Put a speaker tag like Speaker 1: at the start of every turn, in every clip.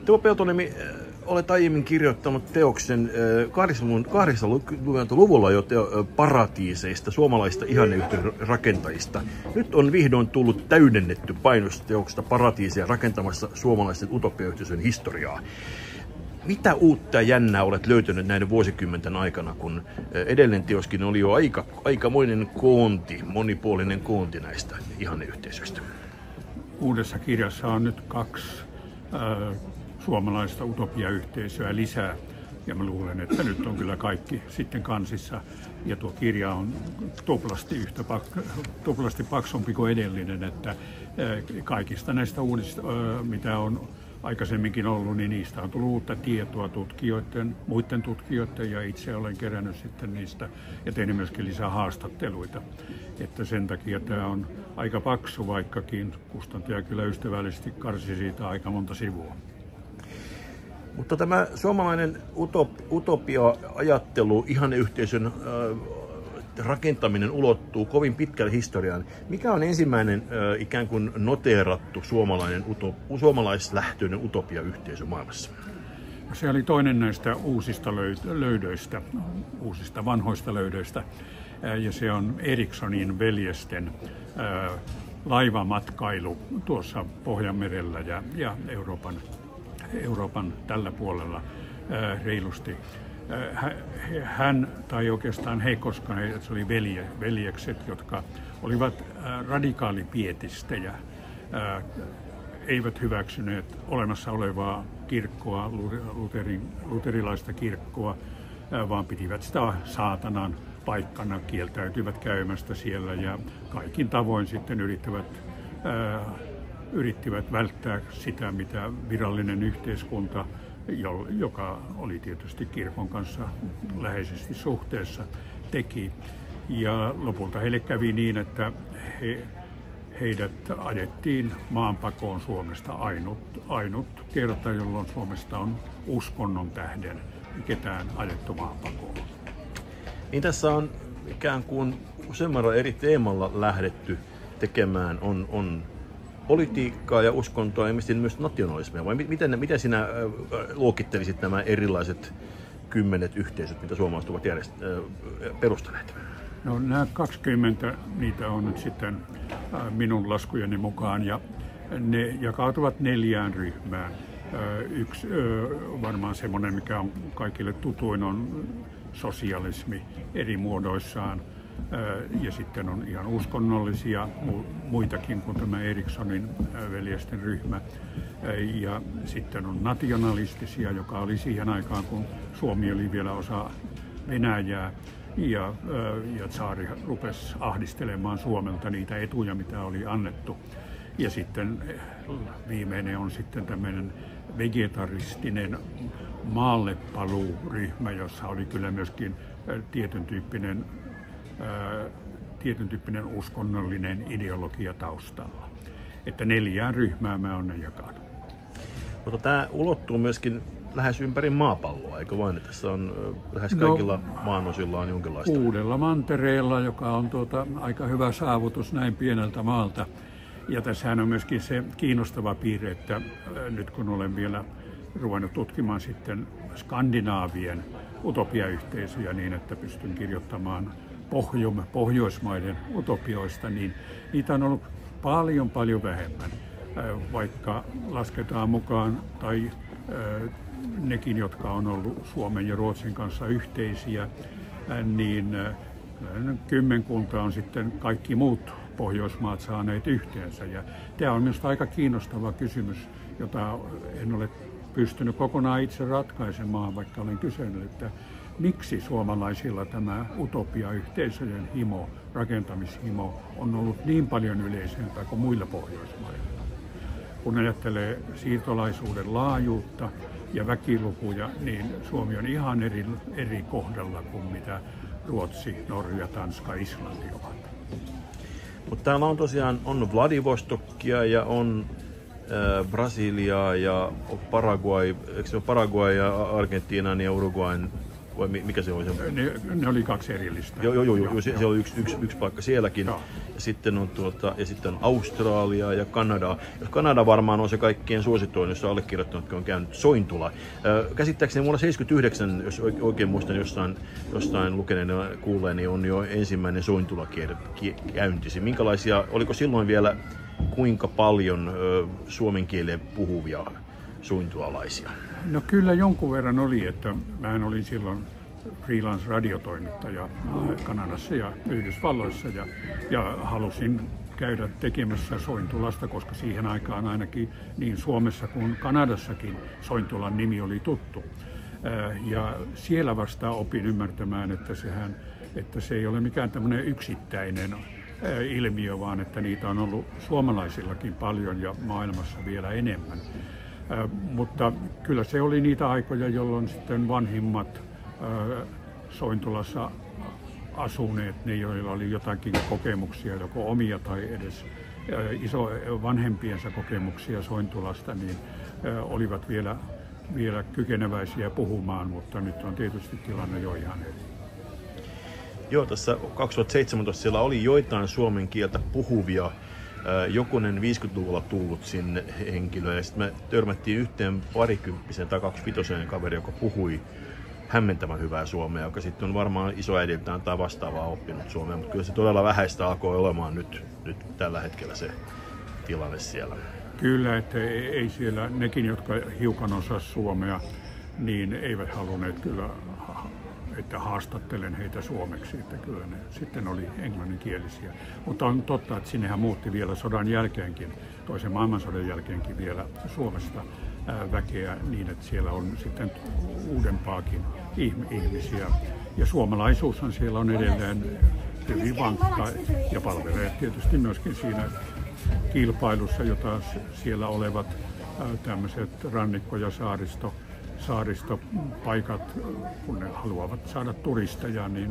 Speaker 1: Teo Peltoniemi, olet aiemmin kirjoittanut teoksen 80-luvulla jo paratiiseista, suomalaista ihanneyhteisön rakentajista. Nyt on vihdoin tullut täydennetty painos teoksesta Paratiisia rakentamassa suomalaisten utopiayhteisön historiaa. Mitä uutta ja jännää olet löytänyt näiden vuosikymmenten aikana, kun edellinen teoskin oli jo aikamoinen koonti, monipuolinen koonti näistä ihanneyhteisöistä?
Speaker 2: Uudessa kirjassa on nyt 2 suomalaista utopiayhteisöä lisää. Ja mä luulen, että nyt on kyllä kaikki sitten kansissa. Ja tuo kirja on tuplasti paksumpi kuin edellinen, että kaikista näistä uudista, mitä on aikaisemminkin ollut, niin niistä on tullut uutta tietoa muiden tutkijoiden, ja itse olen kerännyt sitten niistä ja tehnyt myöskin lisää haastatteluita. Että sen takia tämä on aika paksu, vaikkakin kustantaja kyllä ystävällisesti karsi siitä aika monta sivua.
Speaker 1: Mutta tämä suomalainen utopia-ajattelu, ihanneyhteisön rakentaminen ulottuu kovin pitkälle historiaan. Mikä on ensimmäinen ikään kuin noteerattu suomalaislähtöinen utopiayhteisö maailmassa?
Speaker 2: Se oli toinen näistä uusista löydöistä, uusista vanhoista löydöistä, ja se on Erikssonin veljesten laivamatkailu tuossa Pohjanmerellä ja Euroopan tällä puolella reilusti. Hän, tai oikeastaan he, koska se oli veljekset, jotka olivat radikaalipietistejä, eivät hyväksyneet olemassa olevaa kirkkoa, luterilaista kirkkoa, vaan pitivät sitä saatanan paikkana, kieltäytyivät käymästä siellä ja kaikin tavoin sitten yrittivät välttää sitä, mitä virallinen yhteiskunta, joka oli tietysti kirkon kanssa läheisesti suhteessa, teki. Ja lopulta heille kävi niin, että heidät ajettiin maanpakoon Suomesta ainut kerta, jolloin Suomesta on uskonnon tähden ketään ajettu maanpakoon.
Speaker 1: Niin tässä on ikään kuin useammalla eri teemalla lähdetty tekemään on politiikkaa ja uskontoa ja myös nationalismia, vai miten sinä luokittelisit nämä erilaiset 10 yhteisöt, mitä suomalaiset ovat perustaneet?
Speaker 2: No, nämä 20, niitä on nyt sitten minun laskujeni mukaan, ja ne jakautuvat 4 ryhmään. Yksi varmaan semmoinen, mikä on kaikille tutuin, on sosialismi eri muodoissaan. Ja sitten on ihan uskonnollisia muitakin kuin tämä Erikssonin veljesten ryhmä. Ja sitten on nationalistisia, joka oli siihen aikaan, kun Suomi oli vielä osa Venäjää. Ja tsaari rupesi ahdistelemaan Suomelta niitä etuja, mitä oli annettu. Ja sitten viimeinen on sitten tämmöinen vegetaristinen maallepaluuryhmä, jossa oli kyllä myöskin tietyn tyyppinen uskonnollinen ideologia taustalla. Että 4 ryhmää mä oon ne jakanut.
Speaker 1: Mutta tämä ulottuu myöskin lähes ympäri maapalloa, eikö vain? Tässä on lähes kaikilla maanosilla on jonkinlaista.
Speaker 2: Uudella mantereella, joka on aika hyvä saavutus näin pieneltä maalta. Ja tässähän on myöskin se kiinnostava piirre, että nyt kun olen vielä ruvennut tutkimaan sitten Skandinaavien utopiayhteisöjä niin, että pystyn kirjoittamaan Pohjoismaiden utopioista, niin niitä on ollut paljon vähemmän, vaikka lasketaan mukaan tai nekin, jotka on ollut Suomen ja Ruotsin kanssa yhteisiä, niin kymmenkunta on sitten kaikki muut Pohjoismaat saaneet yhteensä. Ja tämä on minusta aika kiinnostava kysymys, jota en ole pystynyt kokonaan itse ratkaisemaan, vaikka olen kysynyt, että miksi suomalaisilla tämä utopia-yhteisöjen himo, rakentamishimo on ollut niin paljon yleisempää kuin muilla Pohjoismailla. Kun ajattelee siirtolaisuuden laajuutta ja väkilukuja, niin Suomi on ihan eri kohdalla kuin mitä Ruotsi, Norja, Tanska, Islanti ovat.
Speaker 1: Mutta täällä on tosiaan Vladivostokia ja on Brasiliaa ja Paraguay, eikö se ole Paraguay ja Argentiinan ja Uruguayn vai mikä se oli?
Speaker 2: Ne oli kaksi erillistä.
Speaker 1: Joo, se oli yksi paikka sielläkin. Joo. Ja sitten on Australia ja Kanada. Kanada varmaan on se kaikkien suosituin, jossa allekirjoittanutkin on käynyt Sointula. Käsittääkseni vuonna 1979, jos oikein muistan jostain lukeneena kuulleeni, on jo ensimmäinen Sointula käyntisi. Minkälaisia, oliko silloin vielä kuinka paljon suomen kielen puhuvia sointulalaisia?
Speaker 2: No kyllä jonkun verran oli, että mähän olin silloin freelance-radiotoimittaja Kanadassa ja Yhdysvalloissa ja halusin käydä tekemässä Sointulasta, koska siihen aikaan ainakin niin Suomessa kuin Kanadassakin Sointulan nimi oli tuttu. Ja siellä vasta opin ymmärtämään, että se ei ole mikään tämmöinen yksittäinen ilmiö, vaan että niitä on ollut suomalaisillakin paljon ja maailmassa vielä enemmän. Mutta kyllä se oli niitä aikoja, jolloin sitten vanhimmat Sointulassa asuneet, ne joilla oli jotakin kokemuksia, joko omia tai edes vanhempiensa kokemuksia Sointulasta, niin olivat vielä kykeneväisiä puhumaan, mutta nyt on tietysti tilanne jo ihan eri.
Speaker 1: Joo, tässä 2017 siellä oli joitain suomen kieltä puhuvia, jokunen 50-luvulla tullut sinne henkilö, ja sitten me törmättiin yhteen parikymppisen tai 25-vuotiaan kaveri, joka puhui hämmentävän hyvää suomea, joka sitten on varmaan isoäidiltään tai vastaavaa oppinut suomea, mutta kyllä se todella vähäistä alkoi olemaan nyt tällä hetkellä se tilanne siellä.
Speaker 2: Kyllä, että ei siellä, nekin jotka hiukan osasivat suomea, niin eivät halunneet kyllä, että haastattelen heitä suomeksi, että kyllä ne sitten oli englanninkielisiä. Mutta on totta, että sinnehän muutti vielä sodan jälkeenkin, toisen maailmansodan jälkeenkin vielä Suomesta väkeä niin, että siellä on sitten uudempaakin ihmisiä. Ja suomalaisuushan siellä on edelleen hyvin vankka ja palvelee tietysti myöskin siinä kilpailussa, jota siellä olevat tämmöiset rannikko- ja saaristopaikat, kun ne haluavat saada turisteja, niin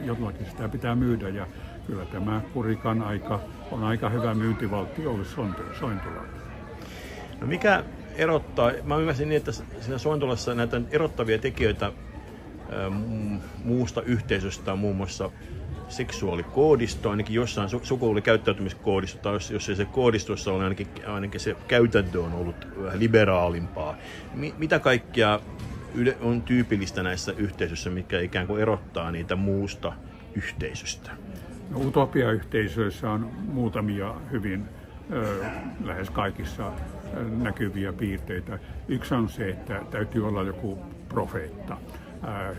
Speaker 2: jollakin sitä pitää myydä. Ja kyllä tämä Kurikan aika on aika hyvä myyntivaltti ollut Sointulalta.
Speaker 1: No mikä erottaa, mä ymmärsin niin, että siinä Sointulassa näitä erottavia tekijöitä muusta yhteisöstä on muun muassa seksuaalikoodisto, ainakin jossain sukupuolikäyttäytymiskoodisto, tai jos ei se koodistossa ole, ainakin se käytäntö on ollut vähän liberaalimpaa. Mitä kaikkea on tyypillistä näissä yhteisöissä, mikä ikään kuin erottaa niitä muusta yhteisöstä?
Speaker 2: No, utopia-yhteisöissä on muutamia hyvin lähes kaikissa näkyviä piirteitä. Yksi on se, että täytyy olla joku profeetta,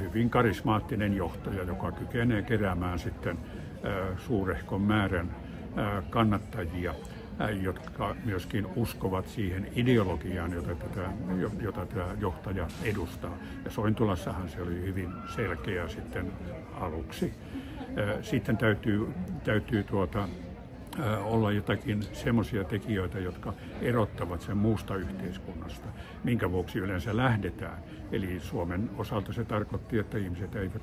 Speaker 2: hyvin karismaattinen johtaja, joka kykenee keräämään sitten suurehkon määrän kannattajia, jotka myöskin uskovat siihen ideologiaan, jota tämä johtaja edustaa. Ja Sointulassahan se oli hyvin selkeä sitten aluksi. Sitten täytyy olla jotakin semmoisia tekijöitä, jotka erottavat sen muusta yhteiskunnasta, minkä vuoksi yleensä lähdetään. Eli Suomen osalta se tarkoitti, että ihmiset eivät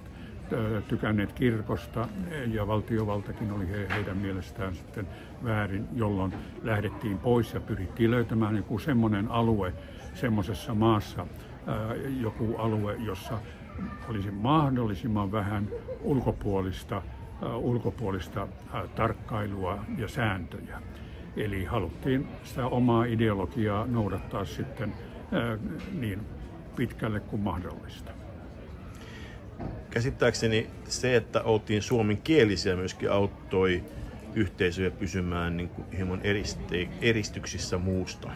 Speaker 2: tykänneet kirkosta ja valtiovaltakin oli heidän mielestään sitten väärin, jolloin lähdettiin pois ja pyrittiin löytämään joku semmoinen alue semmoisessa maassa, joku alue, jossa olisi mahdollisimman vähän ulkopuolista tarkkailua ja sääntöjä. Eli haluttiin sitä omaa ideologiaa noudattaa sitten niin pitkälle kuin mahdollista.
Speaker 1: Käsittääkseni se, että oltiin suomenkielisiä, myöskin auttoi yhteisöjä pysymään niin kuin hieman eristyksissä muusta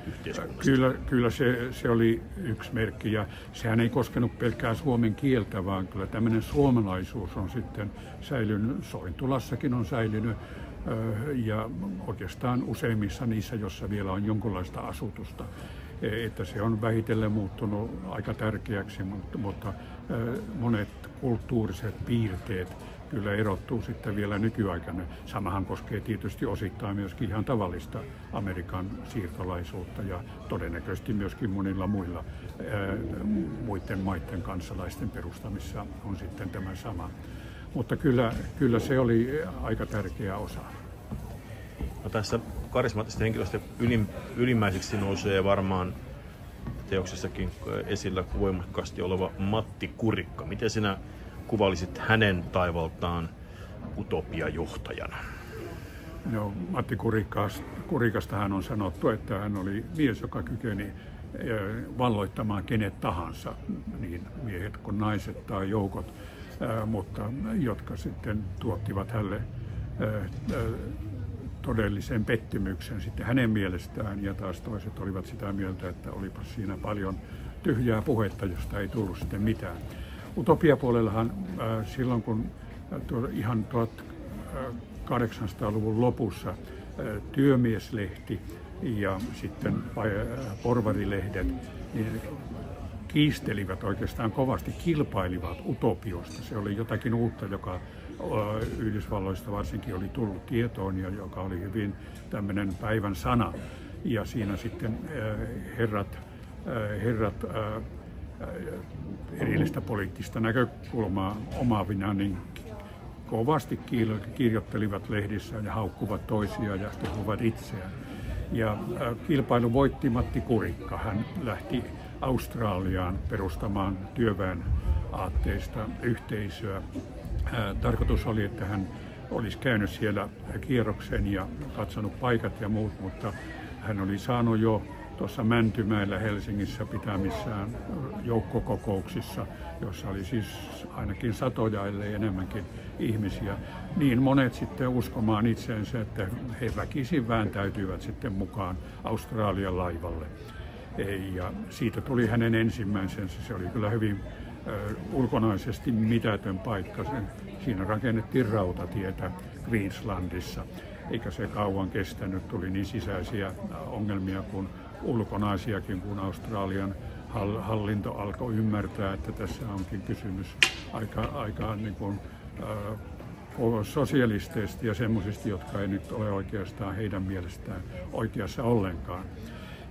Speaker 1: yhteiskunnasta.
Speaker 2: Kyllä se oli yksi merkki, ja sehän ei koskenut pelkkää suomen kieltä, vaan kyllä tämmöinen suomalaisuus on sitten säilynyt, Sointulassakin on säilynyt, ja oikeastaan useimmissa niissä, jossa vielä on jonkunlaista asutusta, että se on vähitellen muuttunut aika tärkeäksi, mutta monet kulttuuriset piirteet kyllä erottuu sitten vielä nykyaikana. Samahan koskee tietysti osittain myöskin ihan tavallista Amerikan siirtolaisuutta ja todennäköisesti myöskin monilla muiden maiden kansalaisten perustamissa on sitten tämä sama. Mutta kyllä se oli aika tärkeä osa.
Speaker 1: No tässä karismaattisten henkilöistä ylimmäiseksi nousee varmaan teoksessakin esillä voimakkaasti oleva Matti Kurikka. Miten sinä kuvailisit hänen taivaltaan utopiajohtajana?
Speaker 2: No, Matti Kurikastahan on sanottu, että hän oli mies, joka kykeni valloittamaan kenet tahansa, niin miehet kuin naiset tai joukot, mutta jotka sitten tuottivat hänelle todellisen pettymyksen sitten hänen mielestään, ja taas toiset olivat sitä mieltä, että olipa siinä paljon tyhjää puhetta, josta ei tullut sitten mitään. Utopiapuolellahan silloin, kun ihan 1800-luvun lopussa työmieslehti ja sitten porvarilehdet niin kiistelivät oikeastaan kovasti, kilpailivat utopiosta. Se oli jotakin uutta, joka Yhdysvalloista varsinkin oli tullut tietoon ja joka oli hyvin tämmöinen päivän sana. Ja siinä sitten herrat erillistä poliittista näkökulmaa omaavina niin kovasti kirjoittelivat lehdissä ja haukkuvat toisiaan ja kehuvat itseään. Ja kilpailu voitti Matti Kurikka. Hän lähti Australiaan perustamaan työväen aatteista yhteisöä. Tarkoitus oli, että hän olisi käynyt siellä kierroksen ja katsonut paikat ja muut, mutta hän oli saanut jo tuossa Mäntymäellä Helsingissä pitämissään joukkokokouksissa, jossa oli siis ainakin satoja, ellei enemmänkin ihmisiä, niin monet sitten uskomaan itseensä, että he väkisin vääntäytyivät sitten mukaan Australian laivalle. Ja siitä tuli hänen ensimmäisensä. Se oli kyllä hyvin ulkonaisesti mitätön paikka. Siinä rakennettiin rautatietä Queenslandissa, eikä se kauan kestänyt. Tuli niin sisäisiä ongelmia kuin ulkonaisiakin, kun Australian hallinto alkoi ymmärtää, että tässä onkin kysymys aika niin kuin, sosialisteista ja semmoisista, jotka ei nyt ole oikeastaan heidän mielestään oikeassa ollenkaan.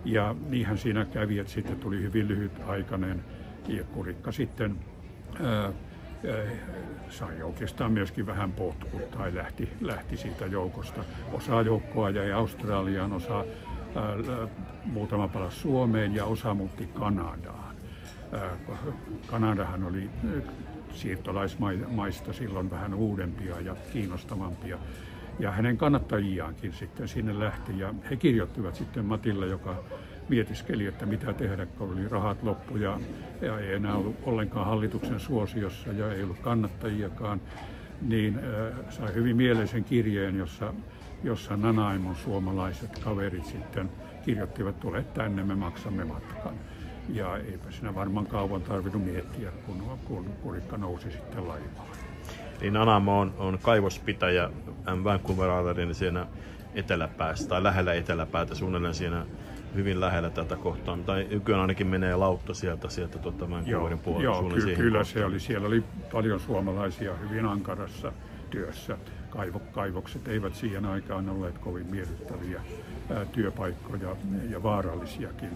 Speaker 2: Ja niinhän siinä kävi, että sitten tuli hyvin lyhytaikainen ja Kurikka sitten sai oikeastaan myöskin vähän potkut tai lähti siitä joukosta. Osa joukkoa jäi Australiaan, osa muutama palasi Suomeen ja osa muutti Kanadaan. Kanadahan oli siirtolaismaista silloin vähän uudempia ja kiinnostavampia. Ja hänen kannattajiaankin sitten sinne lähti ja he kirjoittivat sitten Matille, joka mietiskeli, että mitä tehdä, kun oli rahat loppu ja ei enää ollut ollenkaan hallituksen suosiossa ja ei ollut kannattajiakaan, niin sai hyvin mieleisen kirjeen, jossa Nanaimon suomalaiset kaverit sitten kirjoittivat, tule tänne, me maksamme matkan. Ja eipä siinä varmaan kauan tarvinnut miettiä, kun Kurikka nousi sitten laivaan.
Speaker 1: Niin Nanaimo on kaivospitäjä Vancouver Islandin siinä eteläpäässä tai lähellä eteläpäätä, suunnilleen siinä hyvin lähellä tätä kohtaa. Tai nykyään ainakin menee lautta sieltä Vancouverin puolella.
Speaker 2: Joo, kyllä se oli. Siellä oli paljon suomalaisia hyvin ankarassa työssä. Kaivokset eivät siihen aikaan olleet kovin miellyttäviä työpaikkoja ja vaarallisiakin.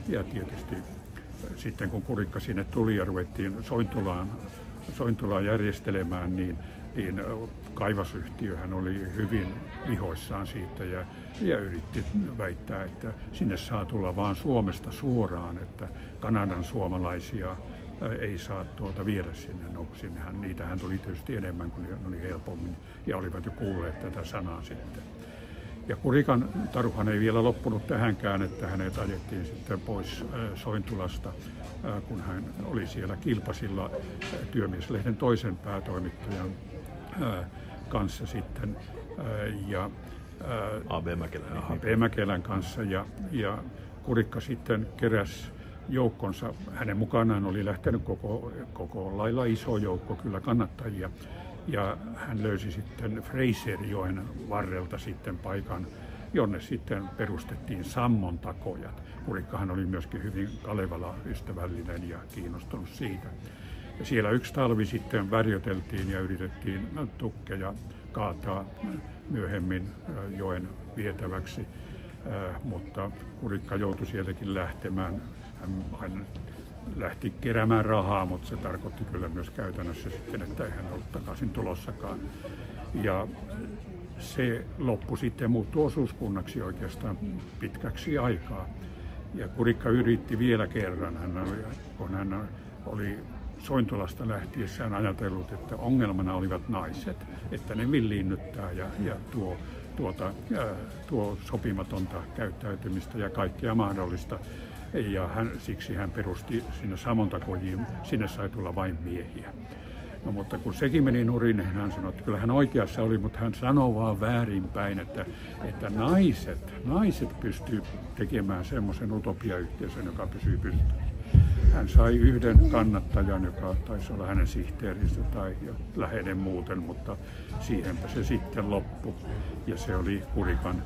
Speaker 2: Ja tietysti sitten kun Kurikka sinne tuli ja ruvettiin Sointulaan järjestelemään, niin kaivosyhtiöhän oli hyvin vihoissaan siitä ja yritti väittää, että sinne saa tulla vaan Suomesta suoraan, että Kanadan suomalaisia ei saa viedä sinne. No, niitähän tuli tietysti enemmän kuin ne oli helpommin ja olivat jo kuulleet tätä sanaa sitten. Ja Kurikan taruhan ei vielä loppunut tähänkään, että hänet ajettiin sitten pois Sointulasta, kun hän oli siellä Kilpasilla Työmieslehden toisen päätoimittajan kanssa sitten ja A.B. Mäkelän kanssa ja Kurikka sitten keräsi joukkonsa. Hänen mukanaan oli lähtenyt koko lailla iso joukko kyllä kannattajia. Ja hän löysi sitten Fraserjoen varrelta sitten paikan, jonne sitten perustettiin Sammon takojat. Kurikkahan oli myöskin hyvin Kalevala-ystävällinen ja kiinnostunut siitä. Ja siellä yksi talvi sitten värjöteltiin ja yritettiin tukkeja kaataa myöhemmin joen vietäväksi, mutta Kurikka joutui sieltäkin lähtemään. Hän lähti keräämään rahaa, mutta se tarkoitti kyllä myös käytännössä sitten, että ei hän ollut takaisin tulossakaan. Ja se loppu sitten muuttui osuuskunnaksi oikeastaan pitkäksi aikaa. Ja Kurikka yritti vielä kerran, kun hän oli Sointolasta lähtiessään ajatellut, että ongelmana olivat naiset, että ne villiinnyttää ja tuo sopimatonta käyttäytymistä ja kaikkea mahdollista. Ja siksi hän perusti sinne Samontakojiin, sinne sai tulla vain miehiä. No, mutta kun sekin meni nurin, niin hän sanoi, että kyllä hän oikeassa oli, mutta hän sanoi vaan väärinpäin, että naiset pystyy tekemään semmoisen utopiayhteisön, joka pysyy pystyssä. Hän sai yhden kannattajan, joka taisi olla hänen sihteerinsä tai läheinen muuten, mutta siihenpä se sitten loppui. Ja se oli Kurikan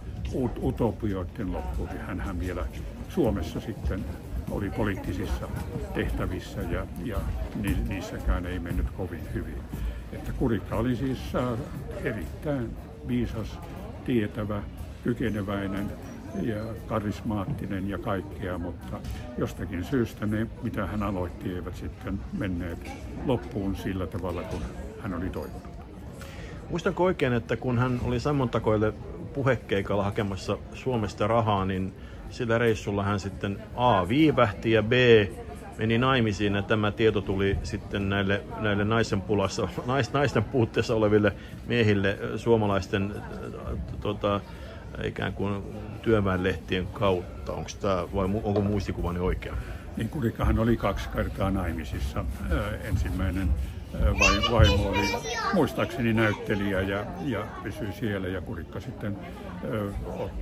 Speaker 2: utopioiden loppu. Hänhän vielä Suomessa sitten oli poliittisissa tehtävissä ja niissäkään ei mennyt kovin hyvin. Että Kurikka oli siis erittäin viisas, tietävä, kykeneväinen ja karismaattinen ja kaikkea, mutta jostakin syystä ne, mitä hän aloitti, eivät sitten menneet loppuun sillä tavalla, kun hän oli toivonut.
Speaker 1: Muistanko oikein, että kun hän oli Sammontakoille puhekeikalla hakemassa Suomesta rahaa, niin sillä reissulla hän sitten A. viivähti ja B. meni naimisiin, ja tämä tieto tuli sitten näille naisten puutteessa oleville miehille suomalaisten ikään kuin työväenlehtien kautta. Onko tämä vai onko muistikuvani oikea?
Speaker 2: Niin, Kurikkahan oli 2 kertaa naimisissa. Ensimmäinen vaimo oli muistaakseni näyttelijä ja pysyi siellä, ja Kurikka sitten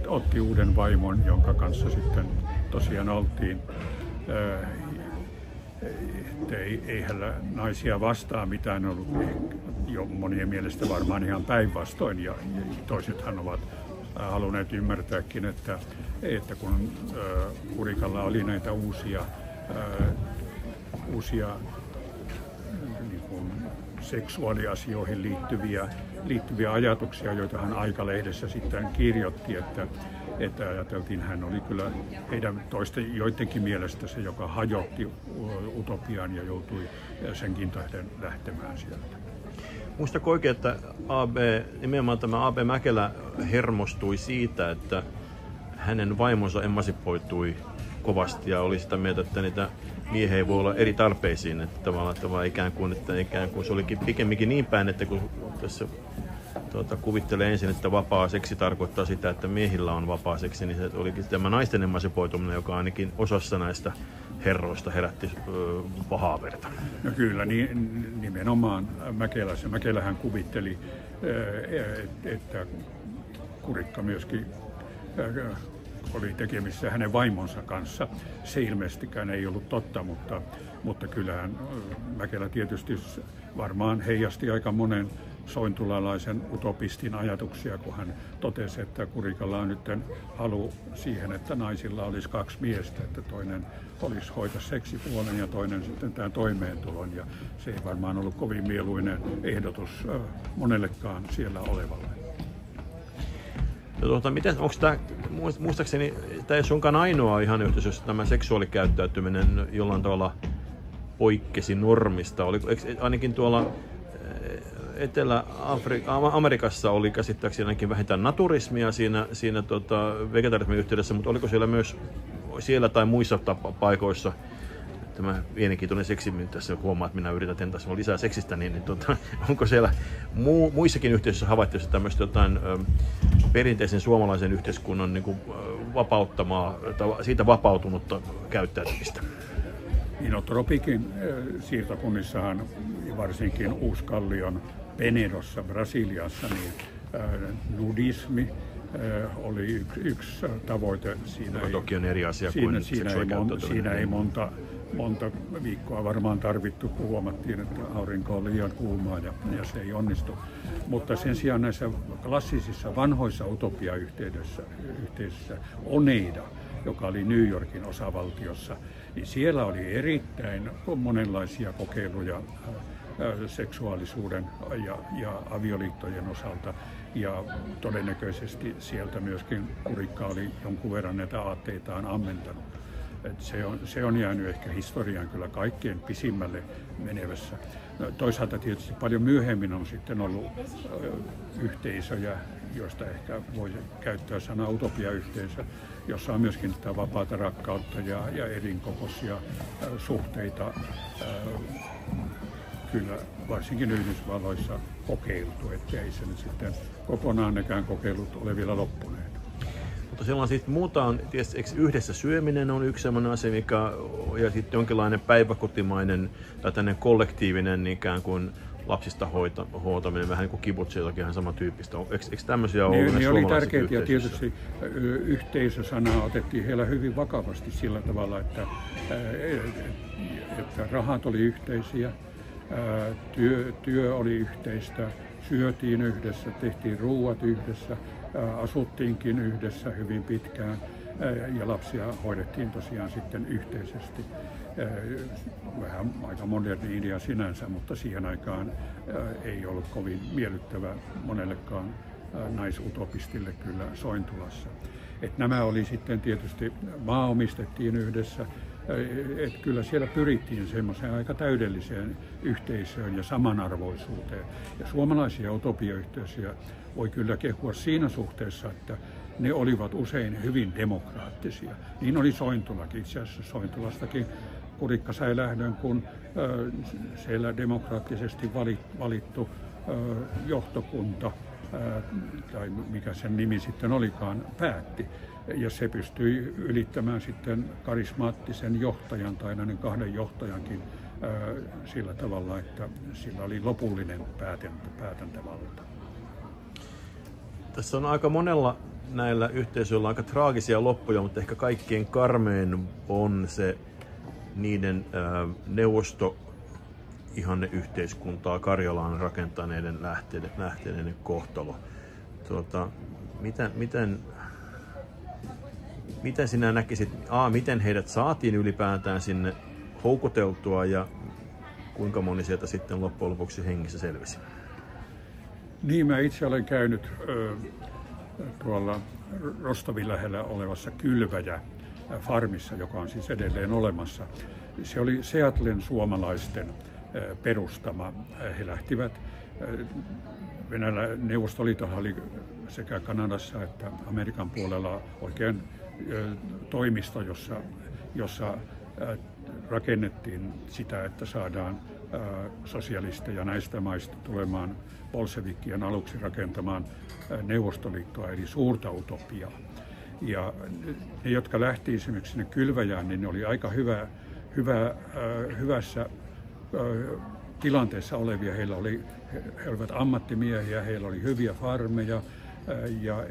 Speaker 2: otti uuden vaimon, jonka kanssa sitten tosiaan oltiin. Ei hänellä naisia vastaan mitään ollut, jo monien mielestä varmaan ihan päinvastoin, ja toisethan ovat halunneet ymmärtääkin, että kun Kurikalla oli näitä uusia niin kuin seksuaaliasioihin liittyviä ajatuksia, joita hän Aikalehdessä sitten kirjoitti, että ajateltiin, hän oli kyllä heidän joidenkin mielestä se, joka hajotti utopian ja joutui senkin tähden lähtemään sieltä.
Speaker 1: Muistatko oikein, että nimenomaan tämä A.B. Mäkelä hermostui siitä, että hänen vaimonsa emansipoitui kovasti ja oli sitä mieltä, että niitä miehiä ei voi olla eri tarpeisiin, että tavallaan ikään kuin se olikin pikemminkin niin päin, että kun tässä kuvittelee ensin, että vapaa seksi tarkoittaa sitä, että miehillä on vapaa seksi, niin se olikin tämä naisten emansipoituminen, joka ainakin osassa näistä herroista herätti pahaa verta.
Speaker 2: No kyllä, nimenomaan Mäkelähän kuvitteli, että Kurikka myöskin oli tekemissä hänen vaimonsa kanssa. Se ilmeisestikään ei ollut totta, mutta kyllähän Mäkelä tietysti varmaan heijasti aika monen sointulalaisen utopistin ajatuksia, kun hän totesi, että Kurikalla on nyt halu siihen, että naisilla olisi 2 miestä, että toinen olisi hoita seksipuolen ja toinen sitten tämän toimeentulon, ja se ei varmaan ollut kovin mieluinen ehdotus monellekaan siellä olevalle.
Speaker 1: Onko tämä, muistaakseni, tämä ei suinkaan ainoa ihan yhteys, jos tämä seksuaalikäyttäytyminen jollain tavalla poikkesi normista. Ainakin tuolla Etelä-Amerikassa oli käsittääkseni ainakin vähintään naturismia siinä vegetarismin yhteydessä, mutta oliko siellä myös siellä tai muissa paikoissa tämä mielenkiintoinen seksi, tässä huomaa, että minä yritän tentaa lisää seksistä, niin onko siellä muissakin yhteisöissä havaittu tämmöistä jotain perinteisen suomalaisen yhteiskunnan niin kuin vapauttamaa, siitä vapautunutta käyttäytymistä?
Speaker 2: Niin, tropikin siirtokunnissahan, varsinkin Uuskallion Penedossa Brasiliassa, niin nudismi oli yksi tavoite. Siinä
Speaker 1: toki on eri asia kuin seksuaalikäyttäytyminen.
Speaker 2: Siinä ei monta viikkoa varmaan tarvittu, kun huomattiin, että aurinko on liian kuumaa ja se ei onnistu. Mutta sen sijaan näissä klassisissa vanhoissa utopiayhteisöissä, Oneida, joka oli New Yorkin osavaltiossa, niin siellä oli erittäin monenlaisia kokeiluja seksuaalisuuden ja avioliittojen osalta. Ja todennäköisesti sieltä myöskin Kurikka oli jonkun verran näitä aatteitaan ammentanut. Se on jäänyt ehkä historiaan kyllä kaikkein pisimmälle menevässä. No, toisaalta tietysti paljon myöhemmin on sitten ollut yhteisöjä, joista ehkä voi käyttää sanaa utopiayhteisö, jossa on myöskin tätä vapaata rakkautta ja erinkokoisia suhteita kyllä varsinkin Yhdysvalloissa kokeiltu, ettei se nyt sitten kokonaan nekään kokeilut ole vielä loppuneet.
Speaker 1: Mutta silloin sitten muuta on, tietysti yhdessä syöminen on yksi sellainen asia, mikä, ja sitten jonkinlainen päiväkotimainen tai tämmöinen kollektiivinen ikään kuin lapsista hoitaminen, vähän niin kuin kibbutsillakin ihan samantyyppistä. Eikö tämmöisiä ole
Speaker 2: niin oli tärkeitä, ja tietysti yhteisösanaa otettiin heillä hyvin vakavasti sillä tavalla, että rahat oli yhteisiä, työ oli yhteistä, syötiin yhdessä, tehtiin ruuat yhdessä, asuttiinkin yhdessä hyvin pitkään ja lapsia hoidettiin tosiaan sitten yhteisesti. Vähän aika moderni idea sinänsä, mutta siihen aikaan ei ollut kovin miellyttävä monellekaan naisutopistille kyllä Sointulassa. Et nämä oli sitten tietysti, maa omistettiin yhdessä, että kyllä siellä pyrittiin semmoiseen aika täydelliseen yhteisöön ja samanarvoisuuteen. Ja suomalaisia utopiayhteisöjä voi kyllä kehua siinä suhteessa, että ne olivat usein hyvin demokraattisia. Niin oli Sointulakin, itse asiassa Sointulastakin Kurikka sai lähdön, kun siellä demokraattisesti valittu johtokunta, tai mikä sen nimi sitten olikaan, päätti. Ja se pystyi ylittämään sitten karismaattisen johtajan tai näiden kahden johtajankin sillä tavalla, että sillä oli lopullinen päätäntävalta.
Speaker 1: Tässä on aika monella näillä yhteisöillä aika traagisia loppuja, mutta ehkä kaikkein karmein on se niiden neuvosto-ihanneyhteiskuntaa Karjalaan rakentaneiden lähteneiden kohtalo. Miten sinä näkisit, miten heidät saatiin ylipäätään sinne houkuteltua ja kuinka moni sieltä sitten loppujen lopuksi hengissä selvisi?
Speaker 2: Niin, mä itse olen käynyt tuolla Rostovin lähellä olevassa Kylväjä-farmissa, joka on siis edelleen olemassa. Se oli Seattlen suomalaisten perustama. He lähtivät, Neuvostoliitolla oli sekä Kanadassa että Amerikan puolella oikein toimisto, jossa rakennettiin sitä, että saadaan sosialisteja näistä maista tulemaan bolshevikkien aluksi rakentamaan Neuvostoliittoa, eli suurta utopiaa. Ja ne, jotka lähti esimerkiksi sinne Kylväjään, niin ne oli aika hyvässä tilanteessa olevia. He olivat ammattimiehiä, heillä oli hyviä farmeja ja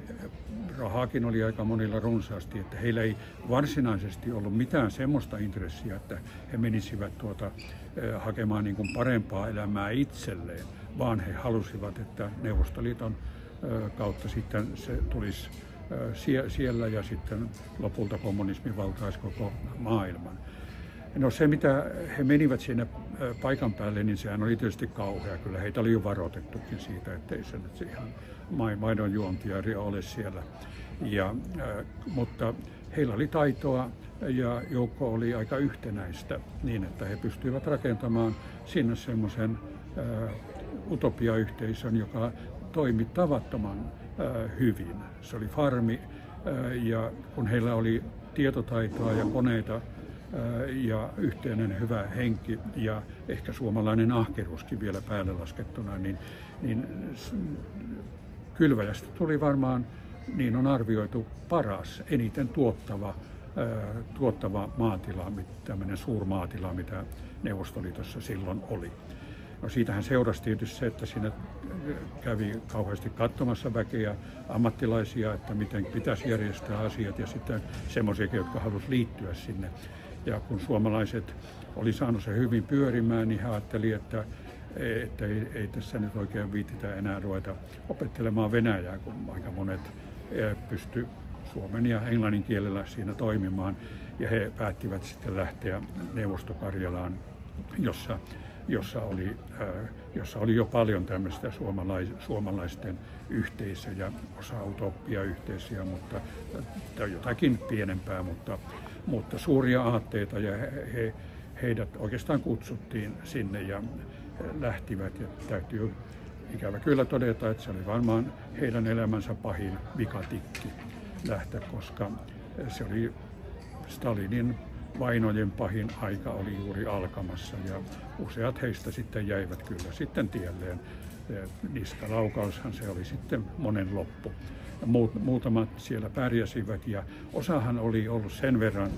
Speaker 2: rahaakin oli aika monilla runsaasti, että heillä ei varsinaisesti ollut mitään semmoista intressiä, että he menisivät hakemaan niin kuin parempaa elämää itselleen, vaan he halusivat, että Neuvostoliiton kautta sitten se tulisi siellä ja sitten lopulta kommunismi valtaisi koko maailman. No se, mitä he menivät sinne paikan päälle, niin sehän oli tietysti kauhea. Kyllä heitä oli jo varoitettukin siitä, ettei se nyt ihan maidon juontia ole siellä. Mutta heillä oli taitoa ja joukko oli aika yhtenäistä niin, että he pystyivät rakentamaan sinne semmoisen utopiayhteisön, joka toimi tavattoman hyvin. Se oli farmi ja kun heillä oli tietotaitoa ja koneita ja yhteinen hyvä henki ja ehkä suomalainen ahkeruuskin vielä päälle laskettuna, niin Kylväjästä tuli varmaan, niin on arvioitu, paras, eniten tuottava maatila, tämmöinen suurmaatila, mitä Neuvostoliitossa silloin oli. No siitähän seurasi tietysti se, että siinä kävi kauheasti katsomassa väkeä, ammattilaisia, että miten pitäisi järjestää asiat ja sitten semmoisia, jotka halusivat liittyä sinne. Ja kun suomalaiset oli saanut sen hyvin pyörimään, niin he ajattelivat, että ei tässä nyt oikein viititä enää ruveta opettelemaan venäjää, kun aika monet pysty suomen ja englannin kielellä siinä toimimaan. Ja he päättivät sitten lähteä Neuvosto-Karjalaan, jossa oli jo paljon tämmöistä suomalaisten yhteisöjä, osa utopiayhteisöjä, mutta jotakin pienempää, mutta suuria aatteita, ja heidät oikeastaan kutsuttiin sinne ja lähtivät. Ja täytyy ikävä kyllä todeta, että se oli varmaan heidän elämänsä pahin vikatikki lähteä, koska se oli Stalinin vainojen pahin aika oli juuri alkamassa ja useat heistä sitten jäivät kyllä sitten tielleen. Niskalaukaushan se oli sitten monen loppu. Muutamat siellä pärjäsivät ja osahan oli ollut sen verran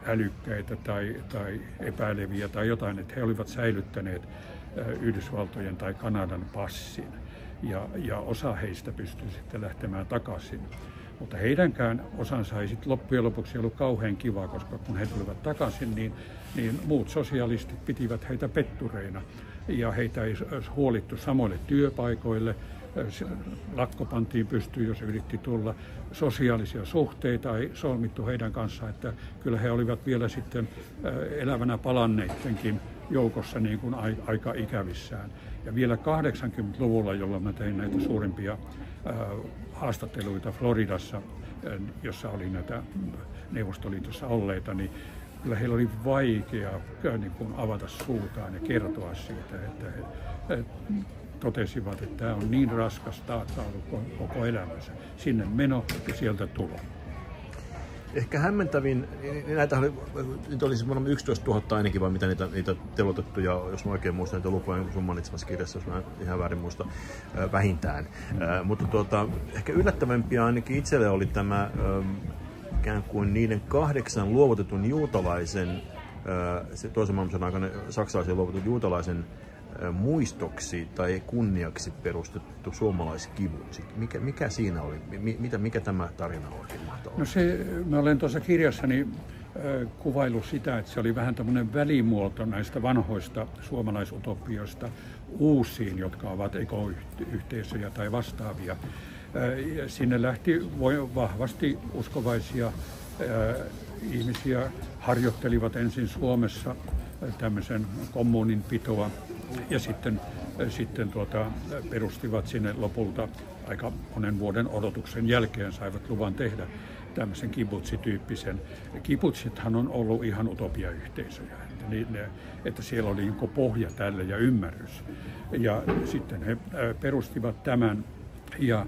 Speaker 2: älykkäitä tai epäileviä tai jotain, että he olivat säilyttäneet Yhdysvaltojen tai Kanadan passin ja osa heistä pystyi sitten lähtemään takaisin. Mutta heidänkään osansa ei sitten loppujen lopuksi ollut kauhean kiva, koska kun he tulivat takaisin, niin muut sosialistit pitivät heitä pettureina ja heitä ei huolittu samoille työpaikoille. Lakko pantiin pystyyn, jos yritti tulla. Sosiaalisia suhteita ei solmittu heidän kanssaan, että kyllä he olivat vielä sitten elävänä palanneittenkin joukossa niin kuin aika ikävissään. Ja vielä 80-luvulla, jolloin mä tein näitä suurimpia haastatteluita Floridassa, jossa oli näitä Neuvostoliitossa olleita, niin kyllä heillä oli vaikea niin kuin avata suutaan ja kertoa siitä, että he totesivat, että tämä on niin raskas taakka ollut koko elämänsä. Sinne meno ja sieltä tulo.
Speaker 1: Ehkä hämmentävin, näitä oli varmaan 11 000 ainakin, vai mitä niitä telotettu, ja jos mä oikein muistan niitä lukuja sun mainitsemassa kirjassa, jos mä ihan väärin muista, vähintään. Mutta ehkä yllättävämpiä ainakin itselle oli tämä ikään kuin niiden 8 luovutetun juutalaisen, toisen maailmansodan aikana saksalaisen luovutetun juutalaisen muistoksi tai kunniaksi perustettu suomalaiskibutsi. Mikä siinä oli? Mikä tämä tarina oikein mahtoi olla?
Speaker 2: No mä olen tuossa kirjassani kuvaillut sitä, että se oli vähän tämmöinen välimuoto näistä vanhoista suomalaisutopioista uusiin, jotka ovat ekoyhteisöjä tai vastaavia. Sinne lähti vahvasti uskovaisia ihmisiä, harjoittelivat ensin Suomessa tämmöisen kommunin pitoa ja sitten perustivat sinne lopulta aika monen vuoden odotuksen jälkeen saivat luvan tehdä tämmöisen kibutsityyppisen. Kibutsithan on ollut ihan utopiayhteisöjä, että siellä oli pohja tälle ja ymmärrys. Ja sitten he perustivat tämän ja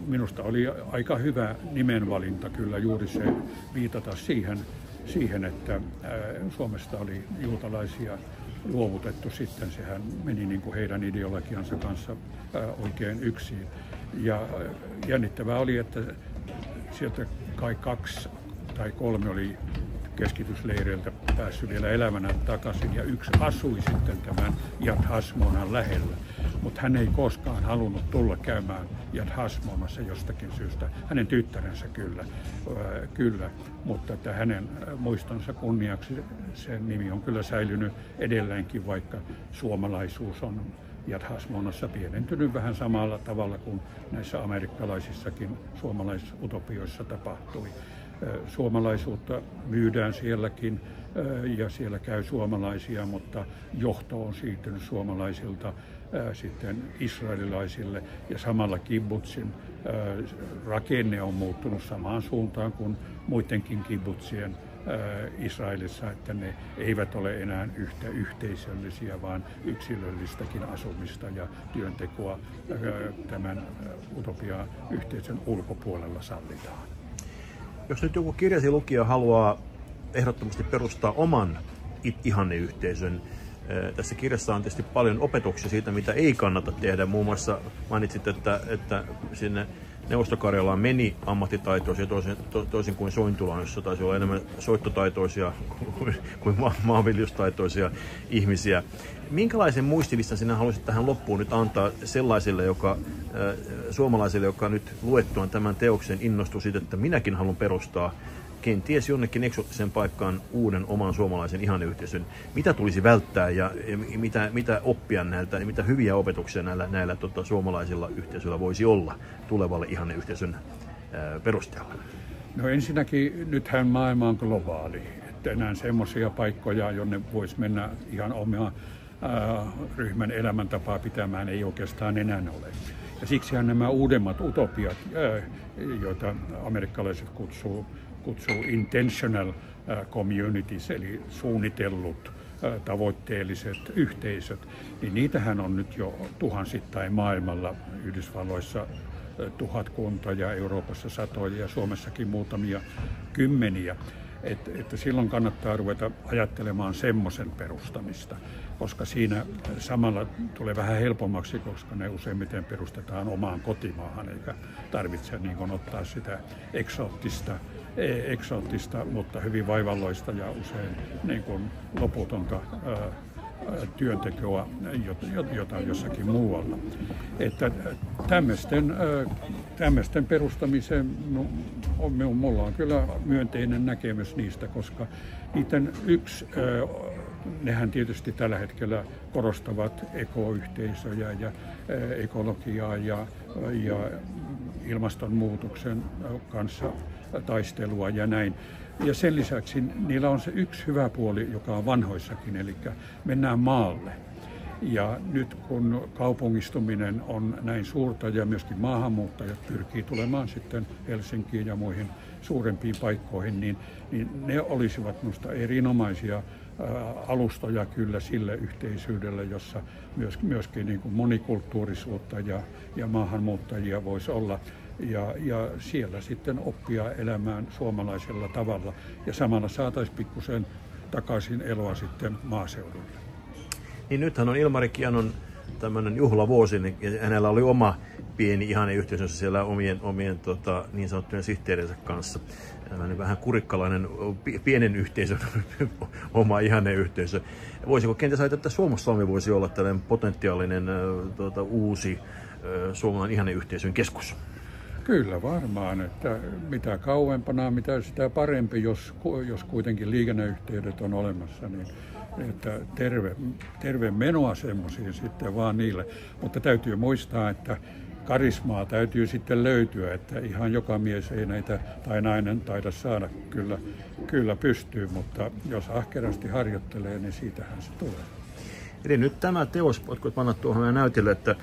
Speaker 2: minusta oli aika hyvä nimenvalinta kyllä juuri se viitata siihen, että Suomesta oli juutalaisia luovutettu sitten. Sehän meni niin kuin heidän ideologiansa kanssa oikein yksin. Ja jännittävää oli, että sieltä kai 2 tai 3 oli keskitysleireiltä päässyt vielä elävänä takaisin ja yksi asui sitten tämän Yad Hashmonan lähellä. Mutta hän ei koskaan halunnut tulla käymään Yad Hashmonassa jostakin syystä. Hänen tyttärensä kyllä, mutta että hänen muistonsa kunniaksi sen nimi on kyllä säilynyt edelleenkin, vaikka suomalaisuus on Yad Hashmonassa pienentynyt vähän samalla tavalla kuin näissä amerikkalaisissakin suomalaisutopioissa tapahtui. Suomalaisuutta myydään sielläkin ja siellä käy suomalaisia, mutta johto on siirtynyt suomalaisilta sitten israelilaisille ja samalla kibbutsin rakenne on muuttunut samaan suuntaan kuin muidenkin kibbutsien Israelissa, että ne eivät ole enää yhtä yhteisöllisiä, vaan yksilöllistäkin asumista ja työntekoa tämän utopia-yhteisön ulkopuolella sallitaan.
Speaker 1: Jos nyt joku kirjasi lukija haluaa ehdottomasti perustaa oman ihanneyhteisön, tässä kirjassa on tietysti paljon opetuksia siitä, mitä ei kannata tehdä. Muun muassa mainitsit, että sinne Neuvostokarjalaan meni ammattitaitoisia toisin kuin Sointulaan, jossa taisi olla enemmän soittotaitoisia kuin maanviljelystaitoisia ihmisiä. Minkälaisen muistilistan sinä haluaisit tähän loppuun nyt antaa sellaisille, suomalaisille, joka nyt luettuaan tämän teoksen innostui siitä, että minäkin haluan perustaa kenties jonnekin eksoottisen paikkaan uuden oman suomalaisen ihanneyhteisön. Mitä tulisi välttää ja mitä oppia näiltä, mitä hyviä opetuksia näillä suomalaisilla yhteisöillä voisi olla tulevalle ihanneyhteisön perustajalla?
Speaker 2: No ensinnäkin nythän maailma on globaali. Että enää semmoisia paikkoja, jonne voisi mennä ihan omaa ryhmän elämäntapaa pitämään, ei oikeastaan enää ole. Ja siksihän nämä uudemmat utopiat, joita amerikkalaiset kutsuu intentional communities, eli suunnitellut tavoitteelliset yhteisöt, niin niitähän on nyt jo tuhansittain maailmalla, Yhdysvalloissa tuhatkunta ja Euroopassa satoja ja Suomessakin muutamia kymmeniä. Että silloin kannattaa ruveta ajattelemaan semmoisen perustamista, koska siinä samalla tulee vähän helpommaksi, koska ne useimmiten perustetaan omaan kotimaahan, eikä tarvitse niin kuin ottaa sitä eksoottista, mutta hyvin vaivalloista ja usein niin kuin loputonta työntekoa, jota on jossakin muualla. Että tämmöisten perustamiseen mulla on kyllä myönteinen näkemys niistä, koska niiden nehän tietysti tällä hetkellä korostavat ekoyhteisöjä ja ekologiaa ja ilmastonmuutoksen kanssa taistelua ja näin. Ja sen lisäksi niillä on se yksi hyvä puoli, joka on vanhoissakin, eli mennään maalle. Ja nyt kun kaupungistuminen on näin suurta ja myöskin maahanmuuttajat pyrkii tulemaan sitten Helsinkiin ja muihin suurempiin paikkoihin, niin ne olisivat minusta erinomaisia alustoja kyllä sille yhteisöydelle, jossa myöskin niin kuin monikulttuurisuutta ja maahanmuuttajia voisi olla. Ja siellä sitten oppia elämään suomalaisella tavalla ja samalla saataisiin pikkusen takaisin eloa sitten maaseudulle.
Speaker 1: Niin nythän on Ilmari Kianon tämmöinen juhlavuosi, niin hänellä oli oma pieni ihanneyhteisönsä siellä omien niin sanottujen sihteeriensä kanssa. Vähän kurikkalainen pienen yhteisön oma ihanneyhteisö. Voisiko kenties ajatella, että Suomussalmi voisi olla tällainen potentiaalinen uusi suomalainen ihanneyhteisön keskus?
Speaker 2: Kyllä varmaan, että mitä kauempana, mitä sitä parempi, jos kuitenkin liikenneyhteydet on olemassa, niin että terve menoa semmoisiin sitten vaan niille. Mutta täytyy muistaa, että karismaa täytyy sitten löytyä, että ihan joka mies ei näitä tai nainen taida saada, kyllä pystyy, mutta jos ahkerasti harjoittelee, niin siitähän se tulee.
Speaker 1: Eli nyt tämä teos, voitko panna tuohon näytille, että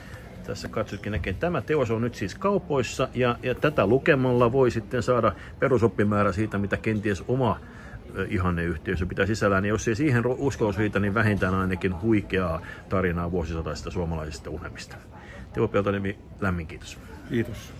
Speaker 1: tässä katsotkin näkee, tämä teos on nyt siis kaupoissa ja tätä lukemalla voi sitten saada perusoppimäärä siitä, mitä kenties oma ihanneyhteisö pitää sisällään. Ja jos ei siihen uskallus riitä, niin vähintään ainakin huikeaa tarinaa vuosisataista suomalaisista unelmista. Teuvo Peltoniemi, lämmin kiitos.
Speaker 2: Kiitos.